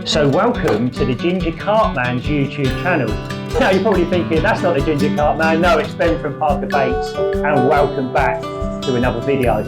So welcome to the Ginger Carpman's YouTube channel. Now you're probably thinking, that's not the Ginger Carpman. No, it's Ben from Parker Baits, and welcome back to another video.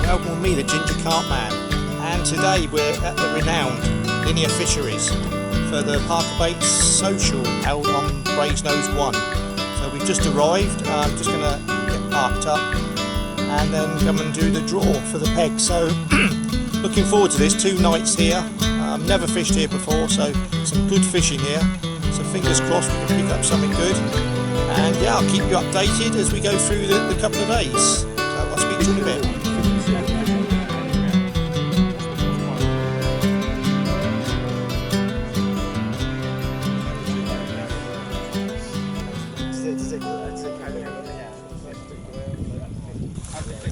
Welcome with me, the Ginger Carpman, and today we're at the renowned Linear Fisheries for the Parker Baits social held on Brasenose One. So we've just arrived. I'm just going to get parked up and then come and do the draw for the peg. So looking forward to this. 2 nights here. Never fished here before, so some good fishing here. So fingers crossed we can pick up something good. And yeah, I'll keep you updated as we go through the couple of days. So I'll speak to you in a bit.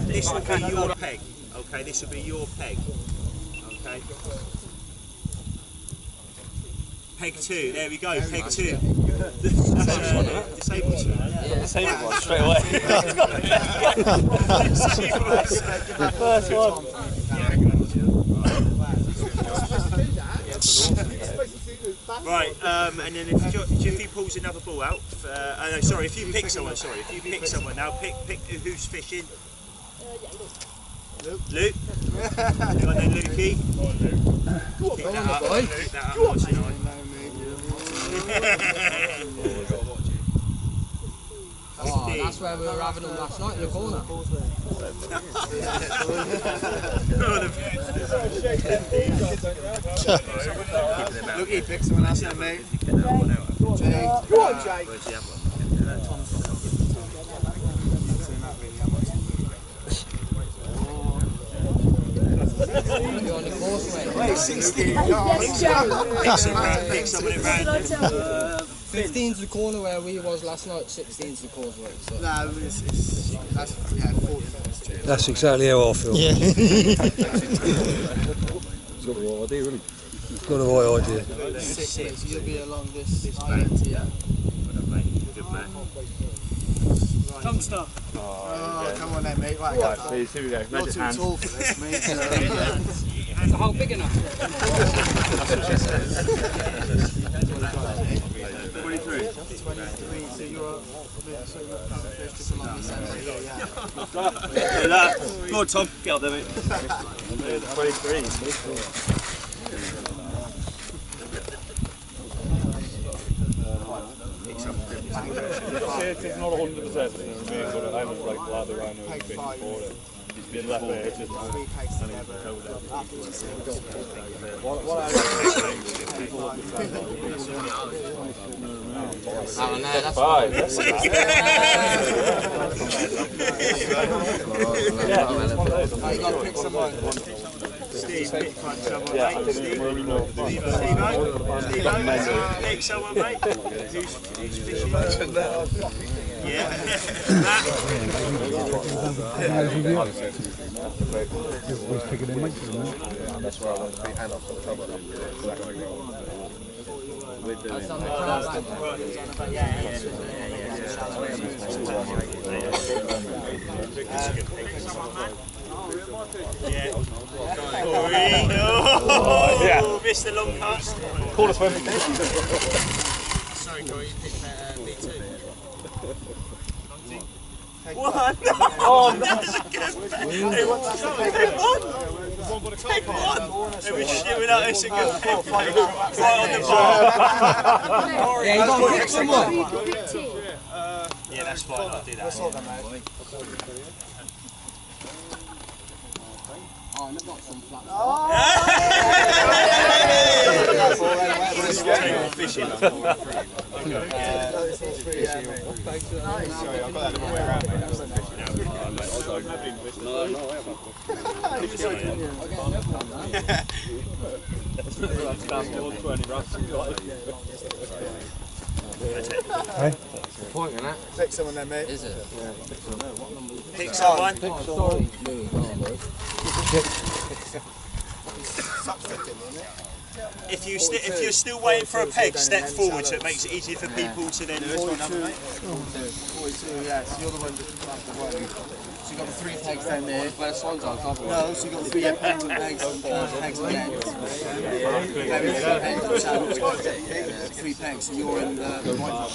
This will be your peg, okay? This will be your peg, okay? Peg 2, there we go, peg 2. Disabled 2. Yeah, disabled one, straight away. First one. Right, and then if he pulls another ball out, no, sorry, if you pick someone, now, pick who's fishing. Luke. And then Lukey. Pick that up. Luke, that up. Oh, that's where we were having them last night in the corner. Lukey, pick someone else now, mate. Go on, Jake. Where's the other one? You're on the causeway. Wait, 16. Pick someone at random. 15's the corner where we was last night, 16's the causeway. So. No, that's 40. That's exactly how I feel. Yeah. He's got the right idea, really. He's got the right idea. 6, you'll be along this island here. Good man. Come stop. Oh, come on then, mate. Right, Please, here we go. you're too tall for this, mate. Is the hole big enough? 23, so you're just along this end. Yeah. Go on, Tom. Get up there, mate. 23. It's not 100%, so we've got an island like ladder around the big border. It's been left there, it's just That's 5. You got to pick someone. Steve, pick someone, Yeah, I mate. think we're more Pick someone, mate. Who's fishing? Yeah. That's where I want to be, and I've got trouble. That's on the crowd Yeah. Oh, yeah. Missed the long cast. Call us when. Sorry, Corey, you picked B2. One. Oh, that's a good. Who wants to pick one? Pick one. It was shooting out. It's a good pick. Right on the bar. Yeah, you got to pick someone. Yeah, that's fine. I'll do that. Oh, and I've got some flat. Fishing. Sorry, I've got that the wrong way around, mate. Pointing at. Pick someone then, mate. Is it? Pick someone. If you're still waiting for a peg, step forward so it makes it easier for people to then. 42, yeah, so you're the one just after one. So you've got the 3 pegs down there. Where the swans are, cover. No, so you've got 3 pegs and pegs on the end. 3 pegs, so you're in the right.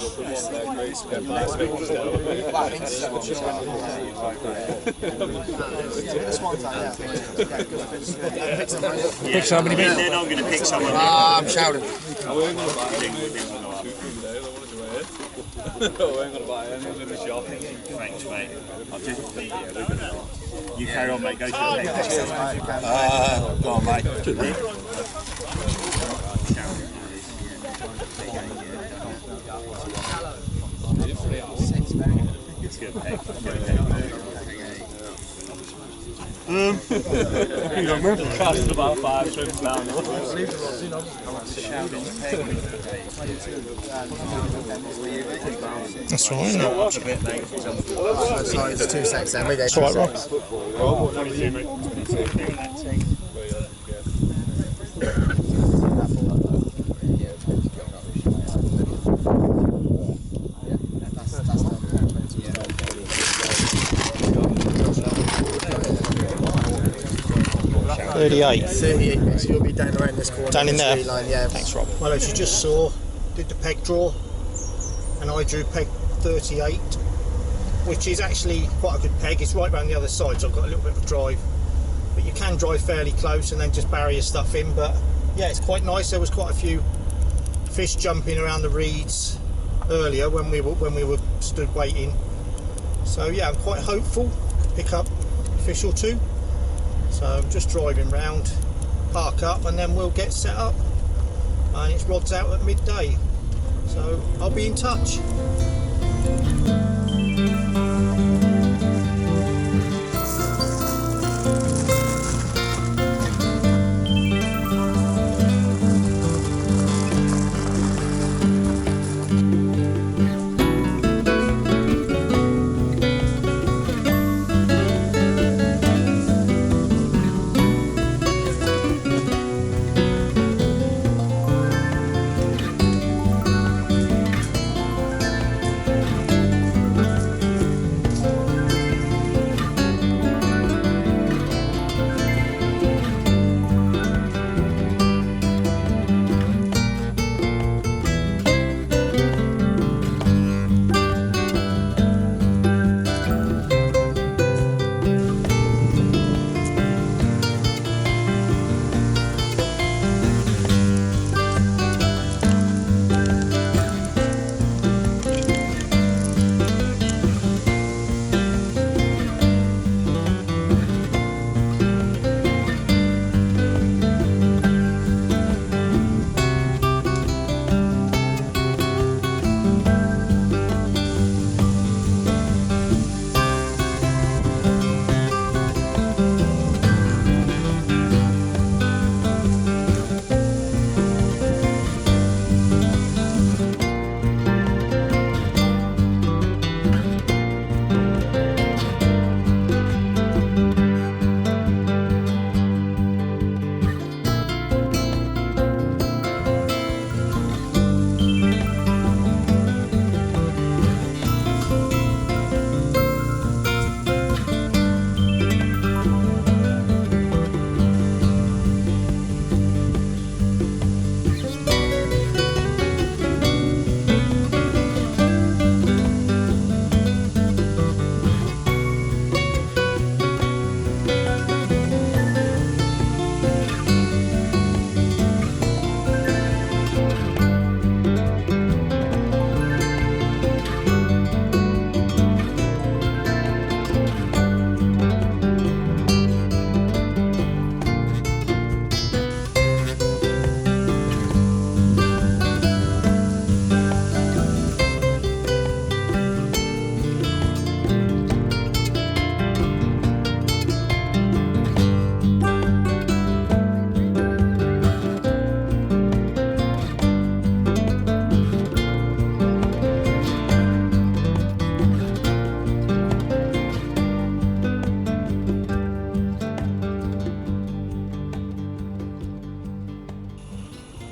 Pick somebody. Then I'm going to pick someone. I'm shouting. Thanks, mate. You carry on, mate. Go for the peg. Go on, mate. It's good peg. Casting about 5 trips down. That's all right, isn't it? Sorry, it's 2 seconds then. That's all right, Rob. .38, so you'll be down around this corner. Down in there? Line, yeah. Thanks, Rob. Well, as you just saw, did the peg draw, and I drew peg 38, which is actually quite a good peg. It's right round the other side, so I've got a little bit of a drive. But you can drive fairly close and then just bury your stuff in. But yeah, it's quite nice. There was quite a few fish jumping around the reeds earlier when we were stood waiting. So yeah, I'm quite hopeful to pick up a fish or two. So I'm just driving round, park up, and then we'll get set up. And it's rods out at midday. So I'll be in touch.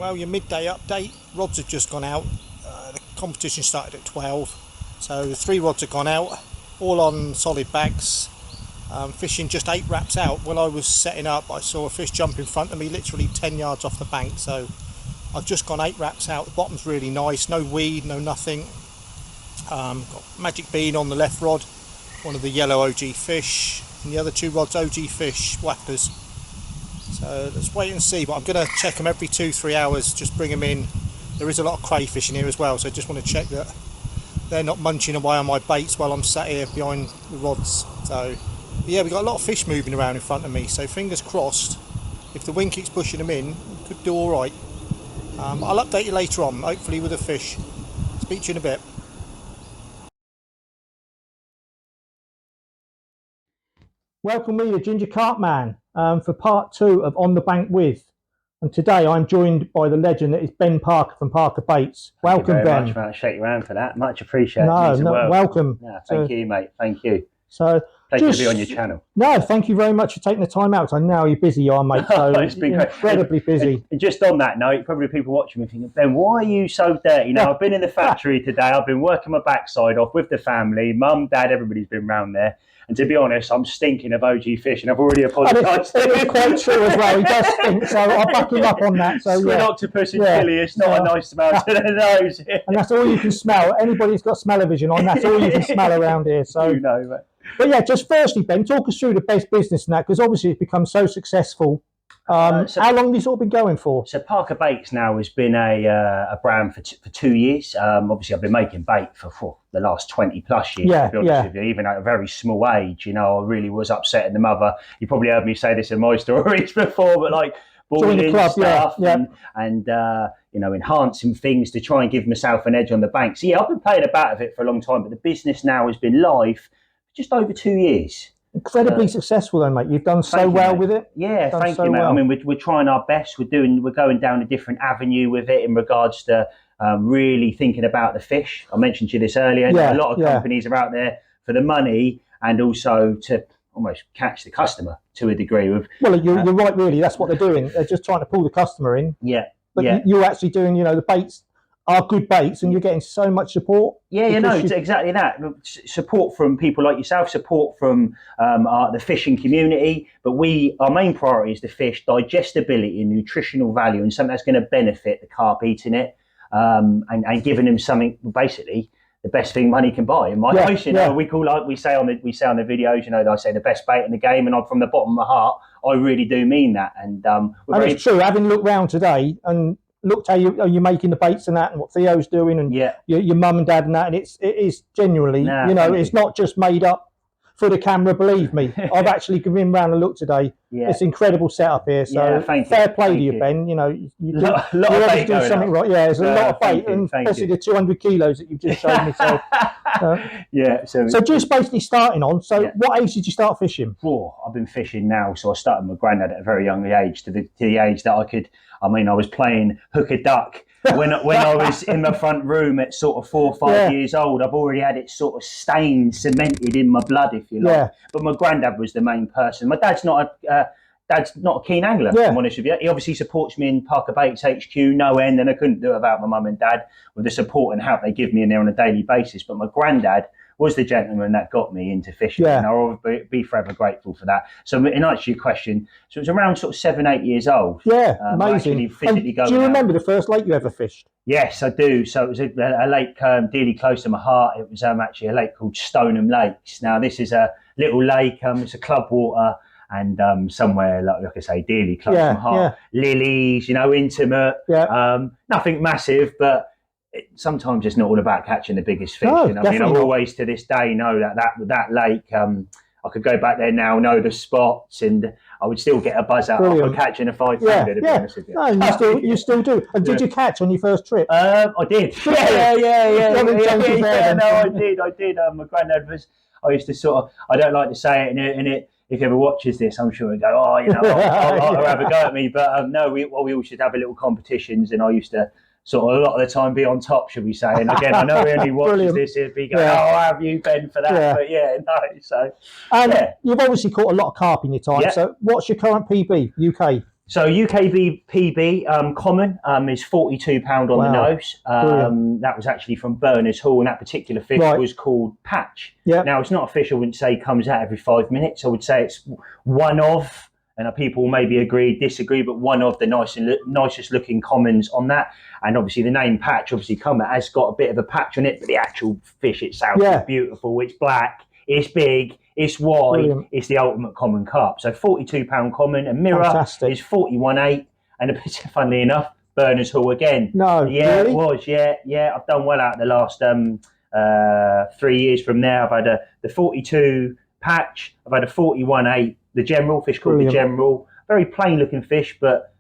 Well, your midday update. Rods have just gone out. The competition started at 12, so the 3 rods have gone out, all on solid bags. Fishing just 8 wraps out. When I was setting up, I saw a fish jump in front of me, literally 10 yards off the bank. So I've just gone 8 wraps out. The bottom's really nice, no weed, no nothing. Got magic bean on the left rod, one of the yellow OG fish, and the other 2 rods OG fish whackers. So let's wait and see, but I'm going to check them every 2-3 hours, just bring them in. There is a lot of crayfish in here as well, so I just want to check that they're not munching away on my baits while I'm sat here behind the rods. So yeah, we've got a lot of fish moving around in front of me, so fingers crossed, if the wind keeps pushing them in, we could do alright. I'll update you later on, hopefully with a fish. Speak to you in a bit. Welcome me to Ginger Carpman for part 2 of On the Bank With. And today I'm joined by the legend that is Ben Parker from Parker Baits. Welcome, Ben. Thank you very much, mate. Shake your hand for that. Much appreciated. Welcome. Yeah, thank you, mate. Thank you. So pleasure to be on your channel. No, thank you very much for taking the time out. I know how busy you are, mate. So it's been incredibly busy. And just on that note, probably people watching me thinking, Ben, why are you so dirty? Now, I've been in the factory today. I've been working my backside off with the family. Mum, Dad, everybody's been round there. And to be honest, I'm stinking of OG fish, and I've already apologised. It's quite true as well. He does stink, so I'll back him up on that. So Squid octopus and chili, it's not a nice smell to the nose. And that's all you can smell. Anybody who's got smell-o-vision on, that's all you can smell around here. So you know, mate. But yeah, just firstly, Ben, talk us through the best business and that, because obviously it's become so successful. How long have you sort of been going for? So Parker Baits now has been a brand for 2 years. Obviously, I've been making bait for the last 20 plus years, to be honest with you. Even at a very small age, you know, I really was upsetting the mother. You probably heard me say this in my stories before, but like boiling stuff and you know, enhancing things to try and give myself an edge on the bank. So yeah, I've been playing about with it for a long time, but the business now has been live for just over 2 years. Incredibly successful though, mate. You've done so well with it. Yeah, thank you, mate. I mean, we're trying our best. We're going down a different avenue with it in regards to really thinking about the fish. I mentioned to you this earlier. A lot of companies are out there for the money and also to almost catch the customer to a degree. Well, you're right, really. That's what they're doing. They're just trying to pull the customer in. Yeah. But you're actually doing, you know, the baits are good baits and you're getting so much support. Yeah, you know, it's exactly that. Support from people like yourself, support from the fishing community. But our main priority is the fish, digestibility and nutritional value, and something that's going to benefit the carp eating it, and giving them something, basically the best thing money can buy. In my eyes, you know, we say on the videos, you know, I say the best bait in the game, and from the bottom of my heart, I really do mean that. And it's true. Having looked round today and looked how you're making the baits and that, and what Theo's doing, and your mum and dad and that, and it is genuinely, you know, it's not just made up for the camera. Believe me, I've actually been round and looked today. It's incredible setup here. So fair play to you, Ben. You know, you always do something right. Yeah, there's a lot of bait, and especially the 200 kilos that you've just shown me. So so just basically starting on. So what age did you start fishing? I've been fishing now. So I started with my granddad at a very young age, to the age that I could. I mean, I was playing hook a duck when I was in my front room at sort of 4 or 5 years old. I've already had it sort of stained, cemented in my blood, if you like. But my granddad was the main person. My dad's not a keen angler, if I'm honest with you. He obviously supports me in Parker Baits HQ, no end, and I couldn't do it without my mum and dad with the support and help they give me in there on a daily basis. But my granddad was the gentleman that got me into fishing, and I'll be forever grateful for that. So in answer to your question, so it was around sort of 7-8 years old. Amazing. Do you remember the first lake you ever fished? Yes, I do. So it was a lake dearly close to my heart. It was actually a lake called Stoneham Lakes. Now this is a little lake. It's a club water. And somewhere, like I say, dearly close to my heart. Lilies, you know, intimate. Nothing massive, but sometimes it's not all about catching the biggest fish. No, you know? I mean, I always to this day know that lake. I could go back there now, know the spots, and I would still get a buzz out of catching a 5-pounder. To be honest with you. No, you still do. And did you catch on your first trip? I did. Yeah. No, I did. My granddad was. I used to sort of. I don't like to say it, and it. If he ever watches this, I'm sure he'll go, oh, you know, I'll have a go at me. But no, we all should have a little competitions, and I used to sort of a lot of the time be on top, should we say. And again, I know he only watches this, he'd be going, oh, have you, Ben, for that? But so. And you've obviously caught a lot of carp in your time. So what's your current PB, UK? So UKB PB common is £42 on the nose. That was actually from Berners Hall, and that particular fish was called Patch. Yeah. Now, it's not a fish I wouldn't say comes out every 5 minutes. I would say it's one of, and people maybe agree, disagree, but one of the nicest looking commons on that. And obviously the name Patch, obviously Comet, has got a bit of a patch on it, but the actual fish itself is beautiful. It's black, it's big, it's wide. Brilliant. It's the ultimate common carp. So £42 common, and Mirror is 41.8, and funnily enough, Berners Hall again. No, really? It was. Yeah. I've done well out the last 3 years from there. I've had the 42 Patch. I've had a 41.8, the General fish called the General. Very plain looking fish, but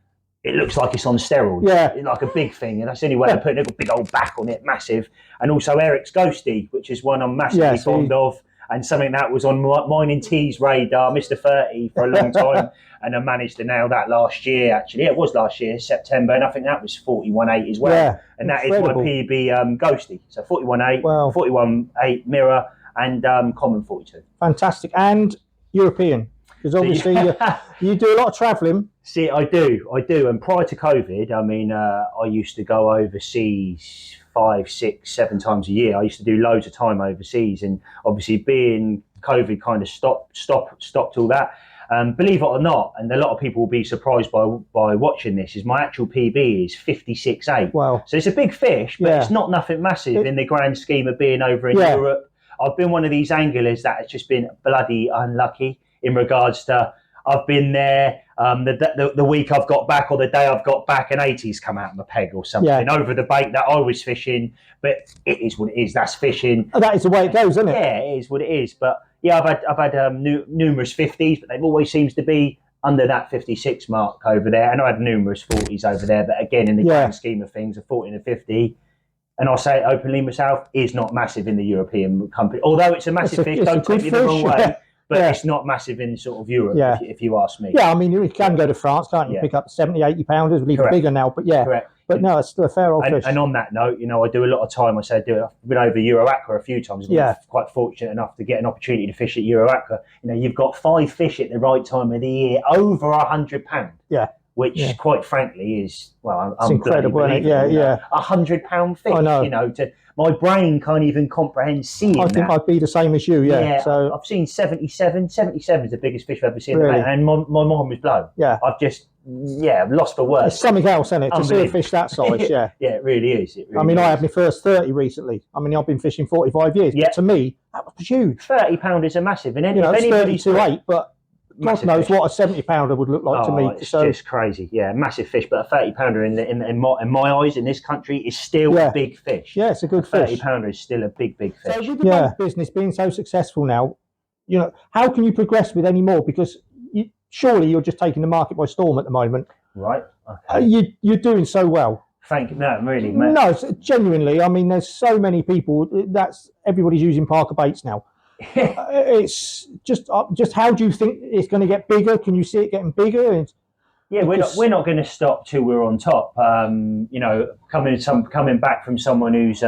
it looks like it's on steroids. Yeah, it's like a big thing, and that's the only way to put a big old back on it, massive. And also Eric's Ghosty, which is one I'm massively fond of. And something that was on mine and T's radar, Mr. 30, for a long time. And I managed to nail that last year, actually. It was last year, September, and I think that was 41.8 as well. Yeah, and that is my PB Ghosty. So 41.8, 41.8 Mirror, and Common 42. Fantastic. And European, because obviously you do a lot of travelling. See, I do. And prior to COVID, I mean, I used to go overseas 5, 6, 7 times a year. I used to do loads of time overseas, and obviously being COVID kind of stopped all that. Believe it or not, and a lot of people will be surprised by watching this, is my actual PB is 56.8. Wow. So it's a big fish, but it's not nothing massive in the grand scheme of being over in Europe. I've been one of these anglers that has just been bloody unlucky in regards to, I've been there the week I've got back, or the day I've got back, an 80's come out of my peg or something over the bait that I was fishing. But it is what it is. That's fishing. Oh, that is the way it goes, isn't it? Yeah, it is what it is. But yeah, I've had numerous 50's, but they've always seems to be under that 56 mark over there. And I had numerous 40's over there, but again, in the grand scheme of things, a 40 and a 50. And I'll say it openly myself, is not massive in the European company. Although it's a massive fish, don't take me the wrong way. But it's not massive in sort of Europe, if you ask me. Yeah, I mean, you can go to France, can't you? Pick up 70, 80 pounders, even bigger now. But Correct. But no, it's still a fair old fish. And on that note, I do a lot of time. I've been over Euro Aqua a few times. I'm quite fortunate enough to get an opportunity to fish at Euro Aqua. you've got 5 fish at the right time of the year over £100. Yeah. Which, quite frankly, is it's incredible, isn't it? Yeah. £100 fish. I know. My brain can't even comprehend seeing that. I think I'd be the same as you. Yeah. So I've seen 77. 77 is the biggest fish I've ever seen. Really? And my mind was blown. Yeah. I've lost for words. It's something else, isn't it? To see a fish that size. Yeah. Yeah, it really is. I had my first 30 recently. I've been fishing 45 years. Yeah. But to me, that was huge. £30 is a massive. And it's 32.8, but God knows what a 70 pounder would look like to me. It's just crazy. Yeah, massive fish, but a 30 pounder in my eyes in this country is still a big fish. Yeah, it's a good fish. 30 pounder is still a big fish. So with the boat business being so successful now, how can you progress with any more? Because surely you're just taking the market by storm at the moment. Right. Okay. You're doing so well. Thank you. No, really, man. No, genuinely. I mean, there's so many people. Everybody's using Parker baits now. It's just how do you think it's going to get bigger? Can you see it getting bigger? We're not going to stop till we're on top. Coming back from someone who's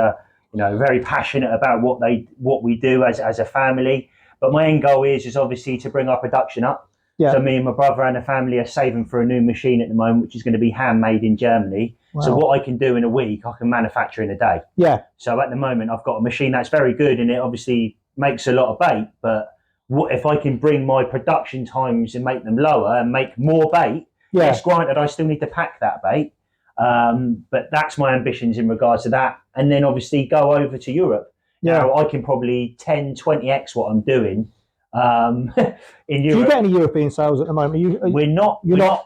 very passionate about what we do as a family. But my end goal is obviously to bring our production up. Yeah. So me and my brother and the family are saving for a new machine at the moment, which is going to be handmade in Germany. Wow. So what I can do in a week, I can manufacture in a day. Yeah. So at the moment, I've got a machine that's very good, and it obviously makes a lot of bait. But what if I can bring my production times and make them lower and make more bait? Yeah. Yes, granted, I still need to pack that bait. But that's my ambitions in regards to that. And then obviously go over to Europe. Yeah. Now I can probably 10, 20x what I'm doing. In Europe. Do you get any European sales at the moment? We're not.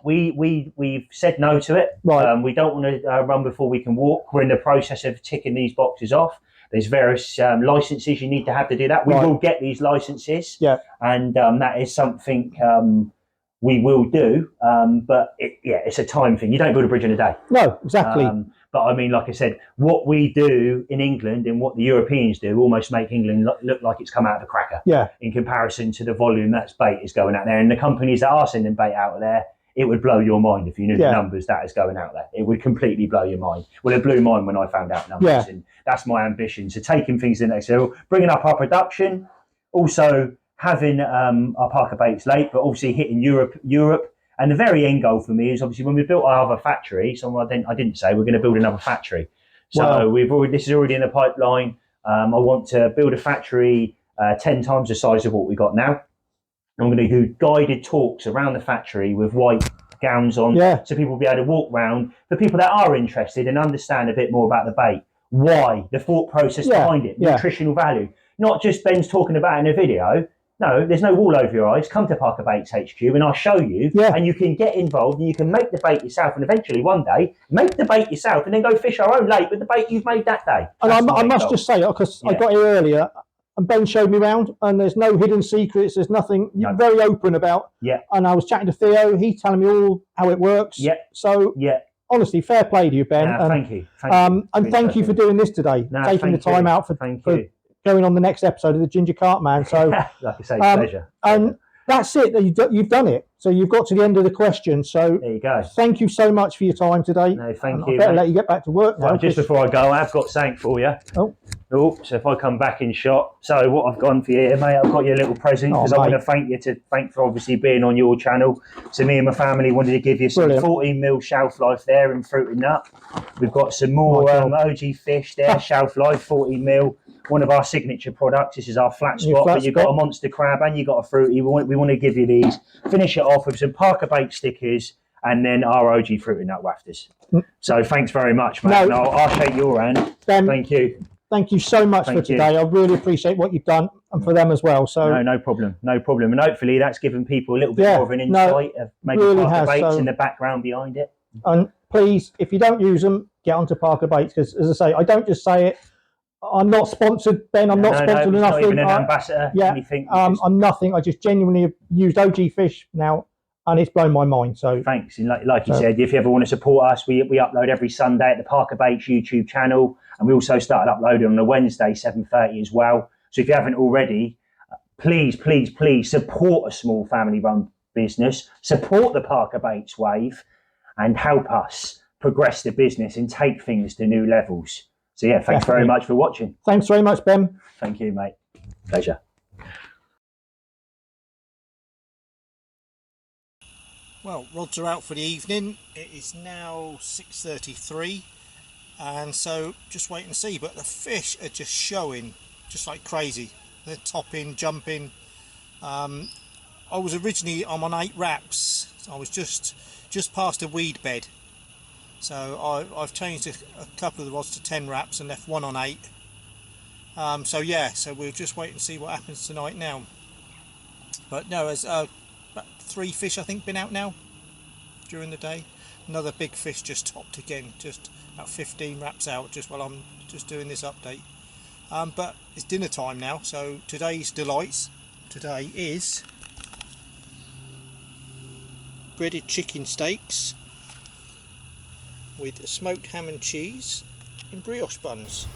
We've said no to it. Right. We don't want to run before we can walk. We're in the process of ticking these boxes off. There's various licenses you need to have to do that. We will get these licenses. Yeah. And that is something we will do. But it's a time thing. You don't build a bridge in a day. No, exactly. But I mean, like I said, what we do in England and what the Europeans do almost make England look like it's come out of the cracker. Yeah. In comparison to the volume that bait is going out there. And the companies that are sending bait out there, it would blow your mind if you knew the numbers that is going out there. It would completely blow your mind. Well, it blew mine when I found out numbers. Yeah. And that's my ambition. So taking things to the next level, bringing up our production, also having our Parker baits late, but obviously hitting Europe And the very end goal for me is obviously when we built our other factory. So I didn't say we're going to build another factory. So Wow. this is already in the pipeline. I want to build a factory 10 times the size of what we got now. I'm going to do guided talks around the factory with white gowns on, so people will be able to walk around. For people that are interested and understand a bit more about the bait, why, the thought process behind it, nutritional value. Not just Ben's talking about in a video. No, there's no wool over your eyes. Come to Parker Baits HQ and I'll show you, and you can get involved and you can make the bait yourself, and eventually one day make the bait yourself and then go fish our own lake with the bait you've made that day. And I must just say, because I got here earlier, and Ben showed me around, and there's no hidden secrets. There's nothing. You're very open about. And I was chatting to Theo. He's telling me all how it works. So honestly, fair play to you, Ben. Thank you. And thank you for doing this today, taking the time out for going on the next episode of the Ginger Carpman. So, like I say, pleasure. And that's it. You've done it. So you've got to the end of the question. So there you go. Thank you so much for your time today. No, thank you. I better let you get back to work now. Well, just before I go, I've got something for you. So if I come back in shot, so what I've gone for you here, mate, I've got you a little present because I want to thank for obviously being on your channel. So me and my family wanted to give you some 14 mil shelf life there and fruit and nut. We've got some more OG fish there, shelf life, 14 mil. One of our signature products. This is our flat spot, but you've got a monster crab and you've got a fruity. We want to give you these. Finish it off with some Parker Bait stickers and then our OG fruit and nut wafters. So thanks very much, mate. And I'll shake your hand. Ben, thank you. Thank you so much for today. I really appreciate what you've done, and for them as well. So no problem. And hopefully that's given people a little bit more of an insight of maybe really Parker Baits and the background behind it. And please, if you don't use them, get onto Parker Baits, because as I say, I don't just say it. I'm not sponsored, Ben. I'm not sponsored enough. Not even an ambassador. Anything. I'm nothing. I just genuinely have used OG fish now, and it's blown my mind. So thanks. And like you said, if you ever want to support us, we upload every Sunday at the Parker Baits YouTube channel, and we also started uploading on a Wednesday 7:30 as well. So if you haven't already, please support a small family-run business, support the Parker Baits wave, and help us progress the business and take things to new levels. So yeah, thanks very much for watching. Thanks very much, Ben. Thank you, mate. Pleasure. Well, rods are out for the evening. It is now 6:33, and so just wait and see. But the fish are just showing, just like crazy. They're topping, jumping. I was originally I'm on 8 wraps. So I was just past a weed bed. So I've changed a couple of the rods to 10 wraps and left one on 8. So we'll just wait and see what happens tonight now. But no, there's about 3 fish I think been out now during the day. Another big fish just topped again, just about 15 wraps out just while I'm just doing this update. But it's dinner time now, so today's delights today is breaded chicken steaks with smoked ham and cheese in brioche buns.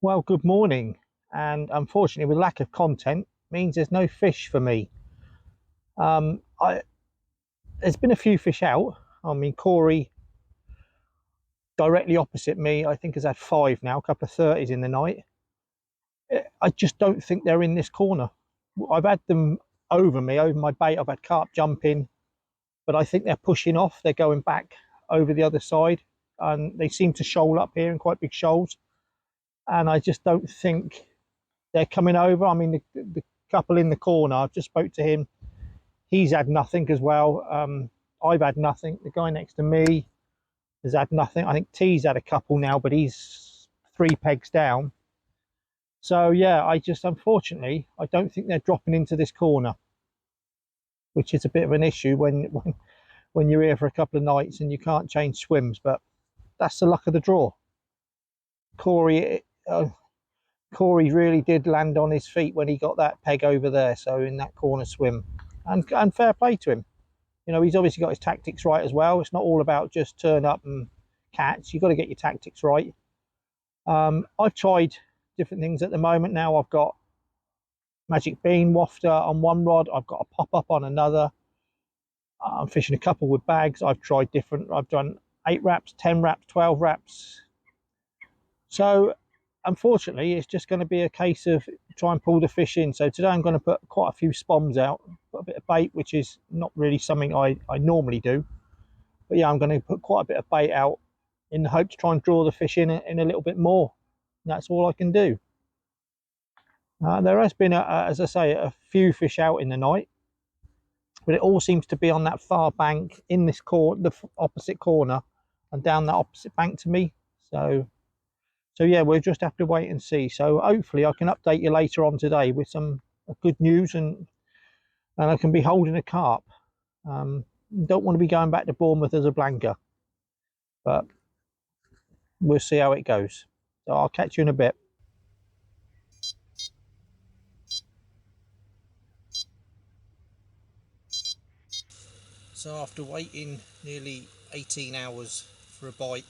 Well, good morning, and unfortunately with lack of content means there's no fish for me. There's been a few fish out. I mean, Corey directly opposite me I think has had 5 now, a couple of 30s in the night. I just don't think they're in this corner. I've had them over my bait. I've had carp jumping, but I think they're pushing off. They're going back over the other side, and they seem to shoal up here in quite big shoals, and I just don't think they're coming over. I mean, the couple in the corner, I've just spoke to him. He's had nothing as well. I've had nothing. The guy next to me has had nothing. I think T's had a couple now, but he's 3 pegs down. So yeah, unfortunately, I don't think they're dropping into this corner, which is a bit of an issue when you're here for a couple of nights and you can't change swims. But that's the luck of the draw. Corey really did land on his feet when he got that peg over there, so in that corner swim, and fair play to him. You know, he's obviously got his tactics right as well. It's not all about just turn up and catch. You've got to get your tactics right. I've tried different things at the moment now. I've got magic bean wafter on one rod. I've got a pop-up on another. I'm fishing a couple with bags. I've tried different, I've done 8 wraps, 10 wraps, 12 wraps. So unfortunately it's just going to be a case of try and pull the fish in. So today I'm going to put quite a few spoms out, put a bit of bait, which is not really something I normally do, but yeah, I'm going to put quite a bit of bait out in the hope to try and draw the fish in a little bit more. That's all I can do. There has been, as I say, a few fish out in the night, but it all seems to be on that far bank in this the opposite corner and down that opposite bank to me. So yeah, we'll just have to wait and see. So hopefully I can update you later on today with some good news, and I can be holding a carp. Don't want to be going back to Bournemouth as a blanker, but we'll see how it goes. So I'll catch you in a bit. So after waiting nearly 18 hours for a bite,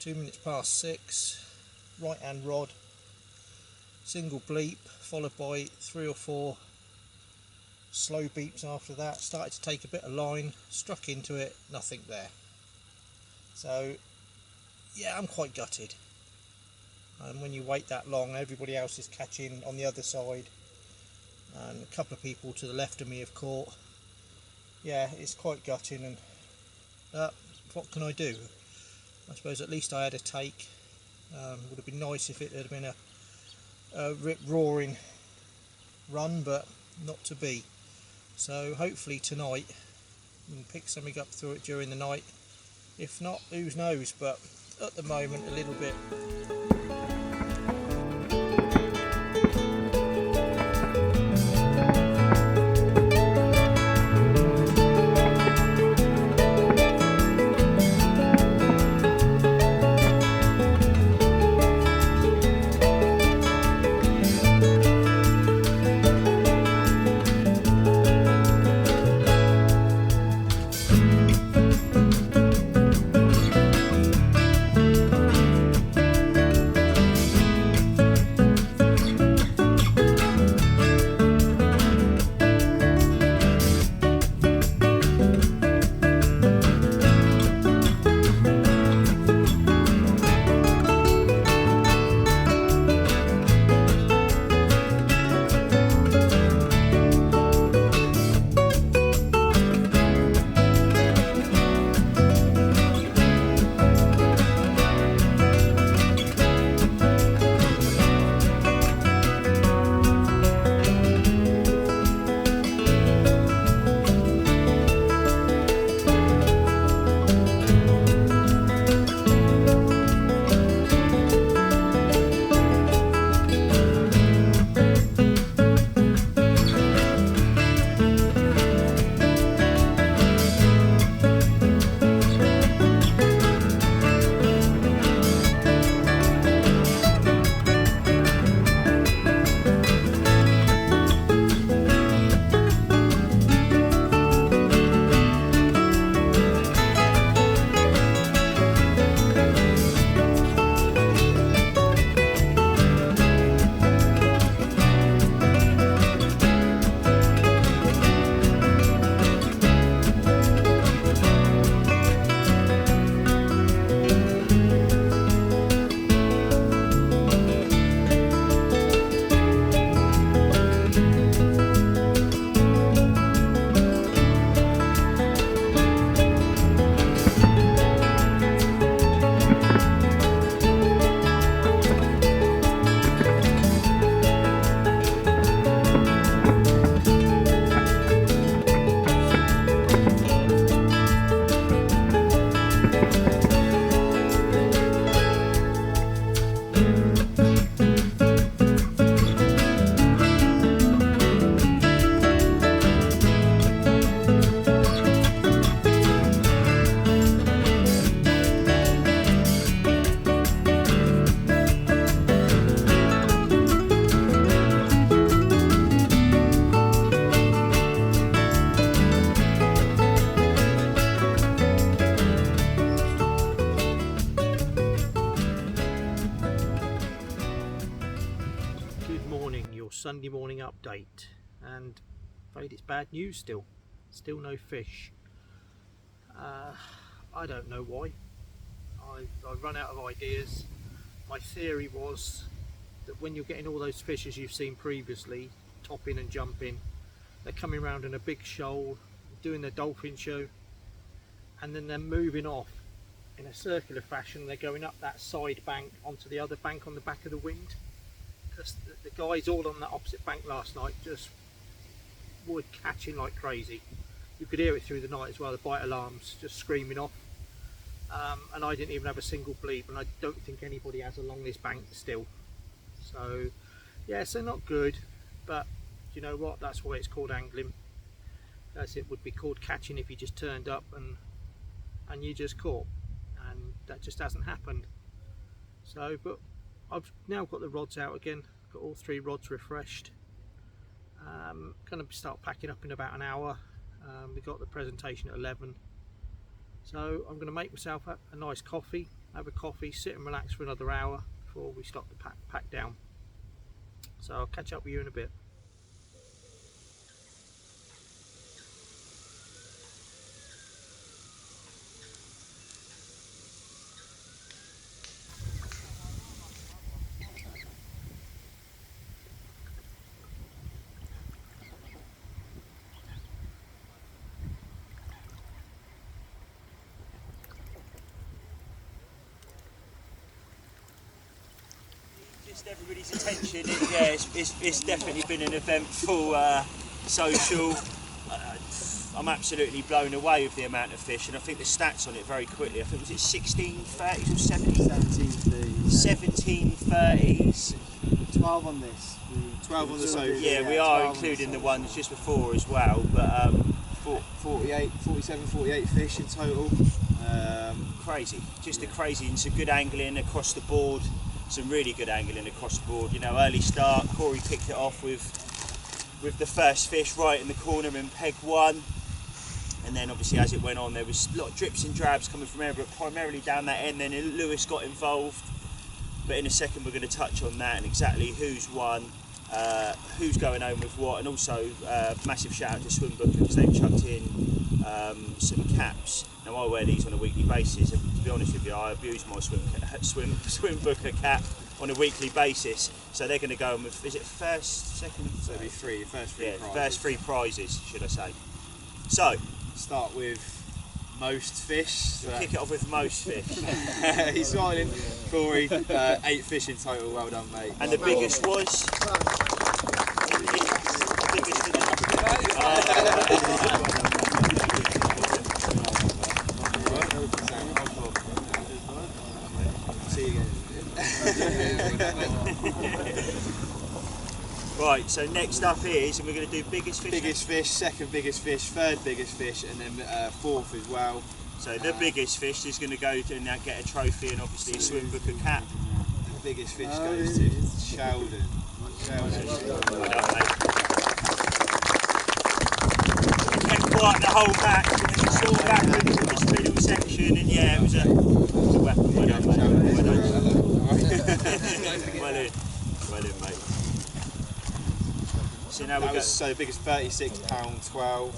2 minutes past 6, right hand rod, single bleep, followed by 3 or 4 slow beeps after that. Started to take a bit of line, struck into it, nothing there. So yeah, I'm quite gutted. And when you wait that long, everybody else is catching on the other side, and a couple of people to the left of me have caught. Yeah, it's quite gutting, and what can I do? I suppose at least I had a take. Would have been nice if it had been a rip-roaring run, but not to be. So hopefully tonight we can pick something up through it during the night. If not, who knows, but at the moment a little bit. Sunday morning update, and I'm afraid it's bad news still. still no fish. I don't know why. I run out of ideas. My theory was that when you're getting all those fish as you've seen previously, topping and jumping, they're coming around in a big shoal, doing their dolphin show, and then they're moving off in a circular fashion. They're going up that side bank onto the other bank on the back of the wind, because the guys all on that opposite bank last night just were catching like crazy. You could hear it through the night as well, the bite alarms just screaming off. And I didn't even have a single bleep, and I don't think anybody has along this bank still. So yeah, so not good, but you know what, that's why it's called angling, as it would be called catching if you just turned up and you just caught, and that just hasn't happened. So, but I've now got the rods out again, got all 3 rods refreshed. Gonna start packing up in about an hour. We got the presentation at 11, so I'm going to make myself a nice coffee, have a coffee, sit and relax for another hour before we start to pack down. So I'll catch up with you in a bit. Everybody's attention. It's definitely been an eventful social. I'm absolutely blown away with the amount of fish, and I think the stats on it very quickly. I think was it 1630s or 1730s? 12 on this. 12 on the social. Yeah, we are including the ones just before as well. But 47, 48 fish in total. Crazy, just a crazy, and some good angling across the board. Some really good angling across the board. You know, early start, Corey picked it off with the first fish right in the corner in peg 1, and then obviously as it went on there was a lot of drips and drabs coming from there, but primarily down that end. Then Lewis got involved, but in a second we're going to touch on that and exactly who's won, who's going home with what, and also massive shout out to Swimbook because they've chucked in some caps. Now I wear these on a weekly basis, and to be honest with you, I abuse my Swimbooker cap on a weekly basis. So they're going to go on with, is it first, second? So it'll be 3, first 3 prizes. First 3 prizes, should I say. So, start with most fish. We'll kick it off with most fish. He's smiling. Corey, 8 fish in total, well done mate. And the biggest was? Right, so next up is, and we're going to do biggest fish. Biggest fish, second biggest fish, third biggest fish, and then 4th as well. So the biggest fish is going to go to now get a trophy and obviously a Swimbooker cap. The biggest fish goes to Sheldon. Well done, mate. He kept quiet the whole match, and then it sort of happened in this middle section, and yeah, it was a weapon. Well done, mate. Well done. Well in, mate. So now we go. So the biggest £36.12,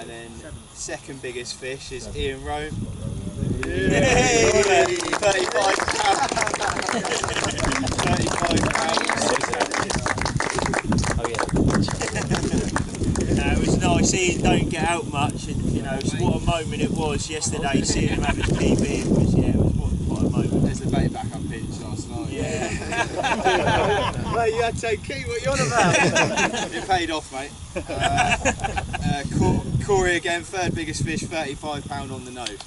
and then second biggest fish is Ian Rome. Hey! £35. Oh yeah. It was nice. Ian don't get out much, and you know, so what a moment it was yesterday seeing him have his PB. It was what a moment. There's the bait back up pinch last night. Yeah. Mate, you had to take key. What are you on about? It paid off, mate. Corey again, third biggest fish, £35 on the nose.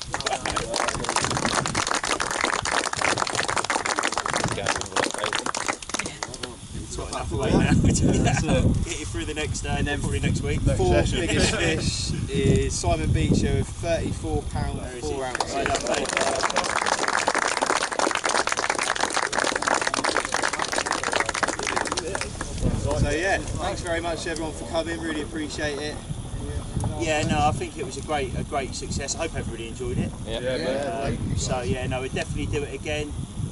Get you through the next day, and then probably next week. Fourth biggest fish is Simon Beecher with £34, 4 ounces. Right up, mate. So yeah, thanks very much everyone for coming, really appreciate it. Yeah, no, I think it was a great success. I hope everybody enjoyed it. So yeah, no, we'll definitely do it again.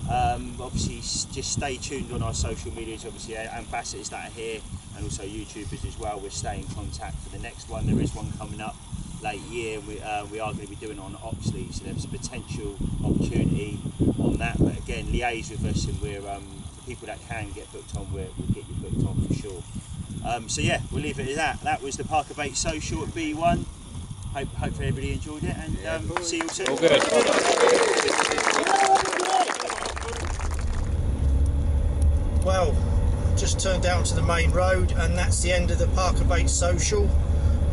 Obviously, just stay tuned on our social medias. Obviously, ambassadors that are here, and also YouTubers as well. We're staying in contact for the next one. There is one coming up late year. We are going to be doing it on Oxley, so there's a potential opportunity on that. But again, liaise with us, and we're the people that can get booked on, we'll get you booked on for sure. So yeah, we'll leave it at that. That was the Parker Bait Social at B1. Hopefully everybody enjoyed it, and see you all soon. All good. Well, just turned down to the main road, and that's the end of the Parker Bait Social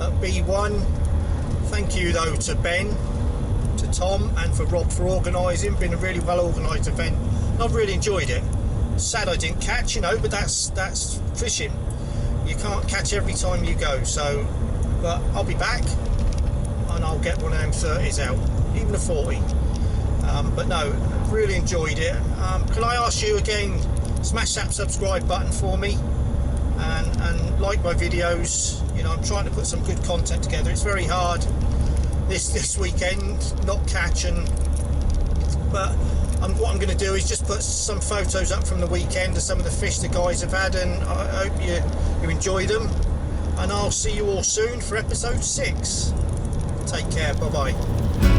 at B1. Thank you though to Ben, to Tom, and for Rob for organising. Been a really well organised event. I've really enjoyed it. Sad I didn't catch, you know, but that's fishing. You can't catch every time you go. So, but I'll be back, and I'll get one of them 30s out, even a 40. But no, really enjoyed it. Can I ask you again? Smash that subscribe button for me, and like my videos. You know, I'm trying to put some good content together. It's very hard this weekend, not catching, but what I'm going to do is just put some photos up from the weekend of some of the fish the guys have had, and I hope you enjoy them, and I'll see you all soon for episode 6. Take care, bye bye.